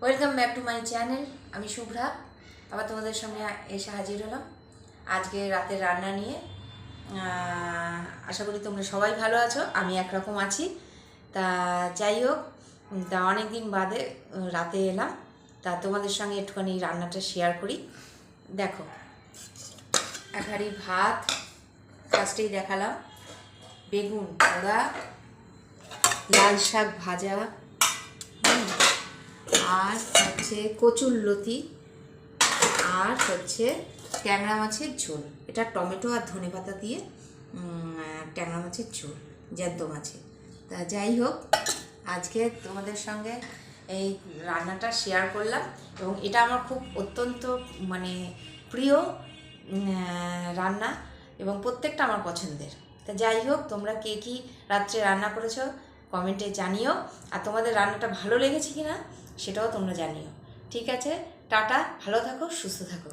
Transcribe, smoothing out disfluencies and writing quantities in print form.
Welcome back to my channel. আমি শুভ্রা, আবার তোমাদের সামনে এসে হাজির হলাম আজকে রাতের রান্না নিয়ে। আশা করি তোমরা সবাই ভালো আছো, আমি একরকম আছি। তা যাই হোক, তা অনেক দিন বাদে রাতে এলাম, তা তোমাদের সঙ্গে একটুখানি রান্নাটা শেয়ার করি। দেখো, এক হাঁড়ি ভাত, ফার্স্টেই দেখালাম, বেগুন পোড়া, লাল শাক ভাজা, আর হচ্ছে কচুরলতি, আর হচ্ছে ট্যাংরা মাছের ঝোল। এটা টমেটো আর ধনেপাতা দিয়ে ট্যাংরা মাছের ঝোল, জ্যান্ত মাছের। তা যাই হোক, আজকে তোমাদের সঙ্গে এই রান্নাটা শেয়ার করলাম, এবং এটা আমার খুব অত্যন্ত প্রিয় রান্না, এবং প্রত্যেকটা আমার পছন্দের। তা যাই হোক, তোমরা কে কী রাত্রে রান্না করেছো কমেন্টে জানিও, আর তোমাদের রান্নাটা ভালো লেগেছে কি না সেটাও তোমরা জানিও। ঠিক আছে, টাটা, ভালো থাকো, সুস্থ থাকো।